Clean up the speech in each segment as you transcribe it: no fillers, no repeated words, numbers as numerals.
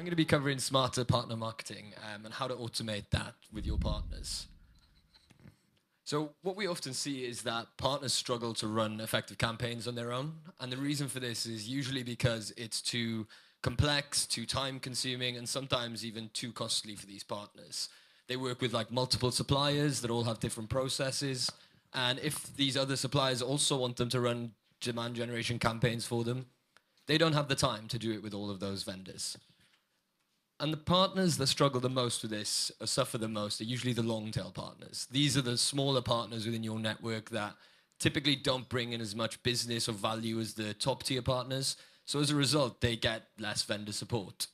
going to be covering smarter partner marketing and how to automate that with your partners. So what we often see is that partners struggle to run effective campaigns on their own. And the reason for this is usually because it's too complex, too time-consuming, and sometimes even too costly for these partners. They work with like multiple suppliers that all have different processes. And if these other suppliers also want them to run demand generation campaigns for them, they don't have the time to do it with all of those vendors. And the partners that struggle the most with this or suffer the most are usually the long-tail partners. These are the smaller partners within your network that typically don't bring in as much business or value as the top-tier partners. So as a result, they get less vendor support.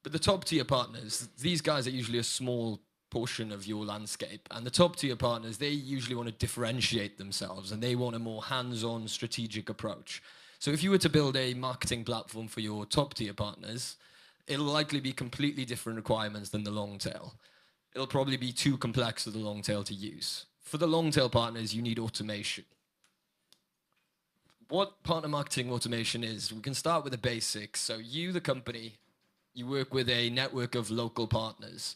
But the top-tier partners, these guys are usually a small portion of your landscape. And the top-tier partners, they usually want to differentiate themselves and they want a more hands-on strategic approach. So if you were to build a marketing platform for your top-tier partners, it'll likely be completely different requirements than the long tail. It'll probably be too complex for the long tail to use. For the long tail partners, you need automation. What partner marketing automation is, we can start with the basics. So you, the company, you work with a network of local partners.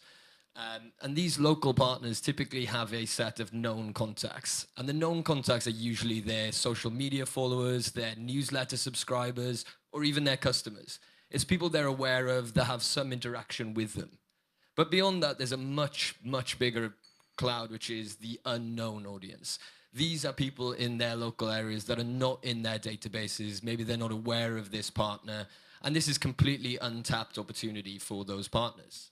And these local partners typically have a set of known contacts. And the known contacts are usually their social media followers, their newsletter subscribers, or even their customers. It's people they're aware of that have some interaction with them. But beyond that, there's a much, much bigger cloud, which is the unknown audience. These are people in their local areas that are not in their databases. Maybe they're not aware of this partner. And this is completely untapped opportunity for those partners.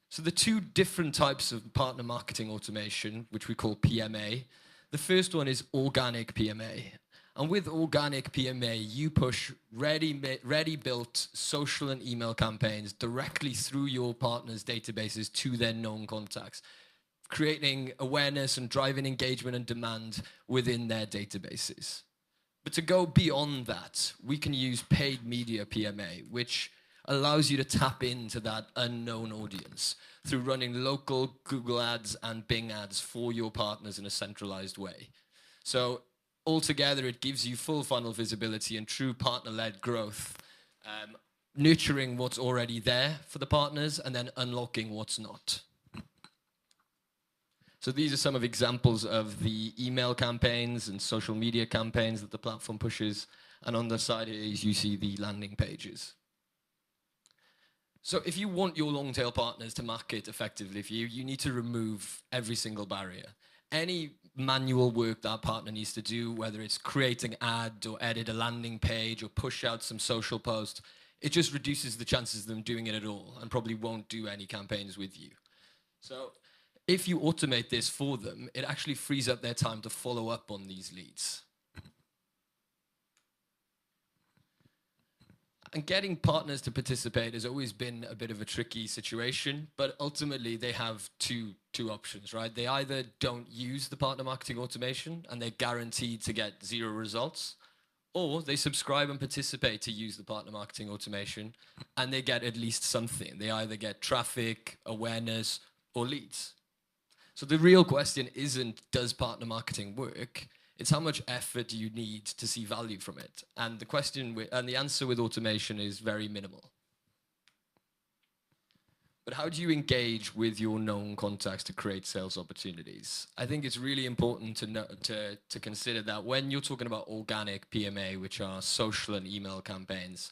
So the two different types of partner marketing automation, which we call PMA, the first one is organic PMA. And with organic PMA, you push ready-built social and email campaigns directly through your partners' databases to their known contacts, creating awareness and driving engagement and demand within their databases. But to go beyond that, we can use paid media PMA, which allows you to tap into that unknown audience through running local Google ads and Bing ads for your partners in a centralized way. So altogether, it gives you full funnel visibility and true partner-led growth, nurturing what's already there for the partners and then unlocking what's not. So these are some of examples of the email campaigns and social media campaigns that the platform pushes. And on the side here, you see the landing pages. So if you want your long-tail partners to market effectively for you, you need to remove every single barrier. Any manual work that partner needs to do, whether it's create an ad or edit a landing page or push out some social post, it just reduces the chances of them doing it at all and probably won't do any campaigns with you. So if you automate this for them, it actually frees up their time to follow up on these leads. And getting partners to participate has always been a bit of a tricky situation, but ultimately they have two options, right? They either don't use the partner marketing automation and they're guaranteed to get 0 results, or they subscribe and participate to use the partner marketing automation and they get at least something. They either get traffic, awareness, or leads. So the real question isn't, does partner marketing work? It's how much effort do you need to see value from it? And the answer with automation is very minimal. But how do you engage with your known contacts to create sales opportunities? I think it's really important to consider that when you're talking about organic PMA, which are social and email campaigns,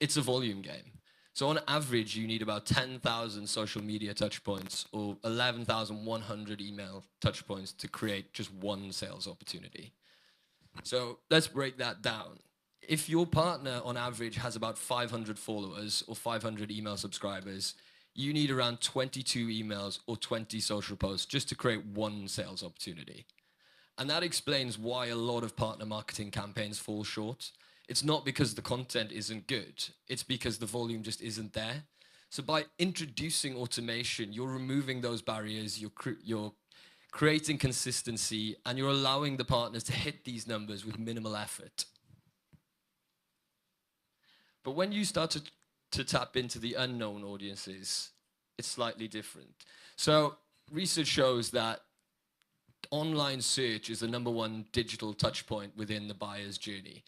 it's a volume game. So on average, you need about 10,000 social media touchpoints or 11,100 email touchpoints to create just one sales opportunity. So let's break that down. If your partner on average has about 500 followers or 500 email subscribers, you need around 22 emails or 20 social posts just to create one sales opportunity. And that explains why a lot of partner marketing campaigns fall short. It's not because the content isn't good. It's because the volume just isn't there. So by introducing automation, you're removing those barriers, you're creating consistency, and you're allowing the partners to hit these numbers with minimal effort. But when you start to tap into the unknown audiences, it's slightly different. So research shows that online search is the #1 digital touch point within the buyer's journey.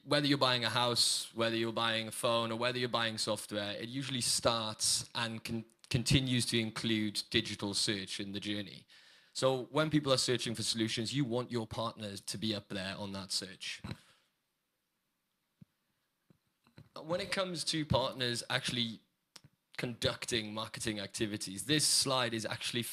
whether you're buying a house, whether you're buying a phone, or whether you're buying software, it usually starts and continues to include digital search in the journey. So when people are searching for solutions, you want your partners to be up there on that search. When it comes to partners actually conducting marketing activities, this slide is actually,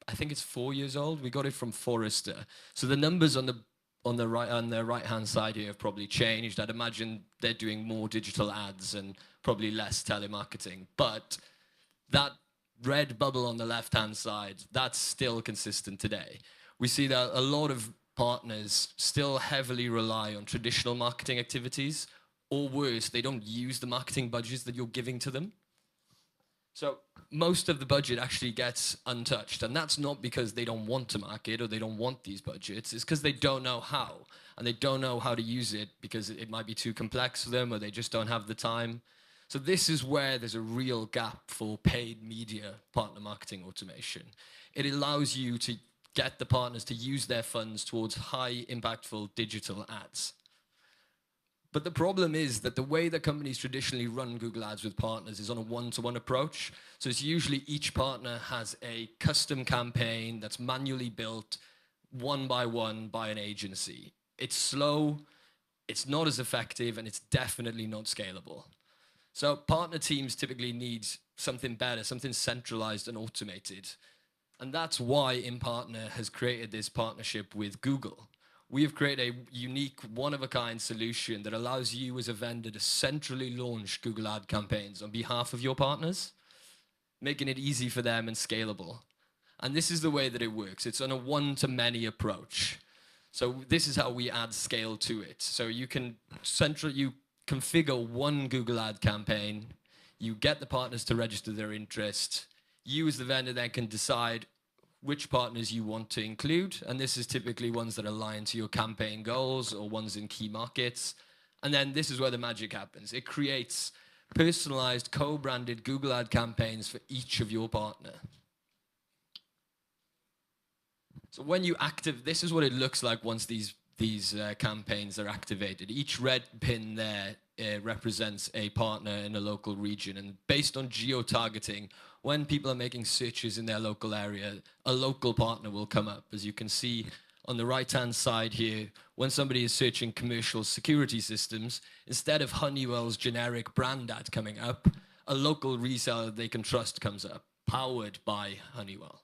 I think it's 4 years old. We got it from Forrester. So the numbers on the right-hand side here have probably changed. I'd imagine they're doing more digital ads and probably less telemarketing. But that red bubble on the left-hand side, that's still consistent today. We see that a lot of partners still heavily rely on traditional marketing activities, or worse, they don't use the marketing budgets that you're giving to them. So most of the budget actually gets untouched, and that's not because they don't want to market or they don't want these budgets. It's because they don't know how, and they don't know how to use it because it might be too complex for them, or they just don't have the time. So this is where there's a real gap for paid media partner marketing automation. It allows you to get the partners to use their funds towards high impactful digital ads. But the problem is that the way that companies traditionally run Google Ads with partners is on a one-to-one approach. So it's usually each partner has a custom campaign that's manually built one by an agency. It's slow, it's not as effective, and it's definitely not scalable. So partner teams typically need something better, something centralized and automated. And that's why Impartner has created this partnership with Google. We have created a unique, one-of-a-kind solution that allows you as a vendor to centrally launch Google Ad campaigns on behalf of your partners, making it easy for them and scalable. And this is the way that it works. It's on a one-to-many approach. So this is how we add scale to it. So you can configure one Google Ad campaign, you get the partners to register their interest, you as the vendor then can decide which partners you want to include, and this is typically ones that align to your campaign goals or ones in key markets. And then this is where the magic happens. It creates personalized, co-branded Google Ad campaigns for each of your partner. So when you this is what it looks like once these campaigns are activated. Each red pin there represents a partner in a local region, and based on geo-targeting, when people are making searches in their local area, a local partner will come up. As you can see on the right-hand side here, when somebody is searching commercial security systems, instead of Honeywell's generic brand ad coming up, a local reseller they can trust comes up, powered by Honeywell.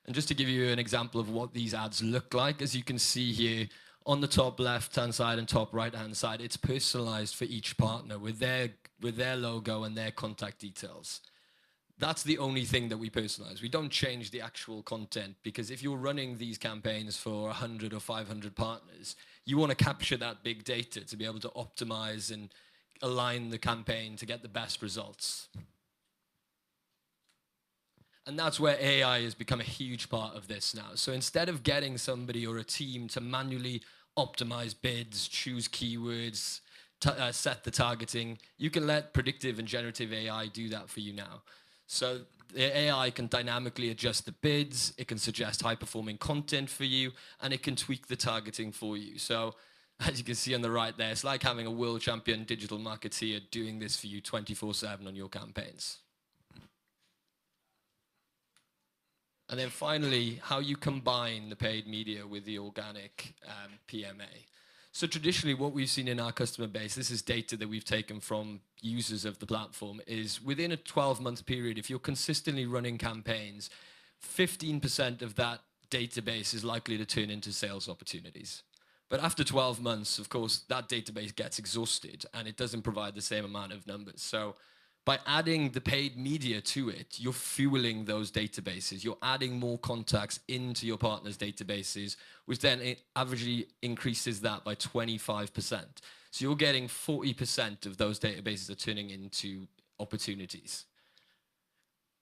And just to give you an example of what these ads look like, as you can see here, on the top left-hand side and top right-hand side, it's personalized for each partner with their logo and their contact details. That's the only thing that we personalize. We don't change the actual content, because if you're running these campaigns for 100 or 500 partners, you want to capture that big data to be able to optimize and align the campaign to get the best results. And that's where AI has become a huge part of this now. So instead of getting somebody or a team to manually optimize bids, choose keywords, set the targeting, you can let predictive and generative AI do that for you now. So the AI can dynamically adjust the bids, it can suggest high-performing content for you, and it can tweak the targeting for you. So as you can see on the right there, it's like having a world champion digital marketeer doing this for you 24/7 on your campaigns. And then finally, how you combine the paid media with the organic PMA. So traditionally, what we've seen in our customer base, this is data that we've taken from users of the platform, is within a 12-month period, if you're consistently running campaigns, 15% of that database is likely to turn into sales opportunities. But after 12 months, of course, that database gets exhausted and it doesn't provide the same amount of numbers. So by adding the paid media to it, you're fueling those databases. You're adding more contacts into your partners' databases, which then averagely increases that by 25%. So you're getting 40% of those databases are turning into opportunities.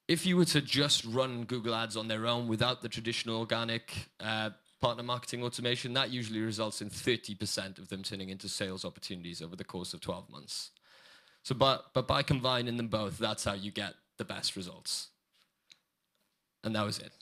If you were to just run Google Ads on their own without the traditional organic partner marketing automation, that usually results in 30% of them turning into sales opportunities over the course of 12 months. So, but by combining them both, that's how you get the best results. And that was it.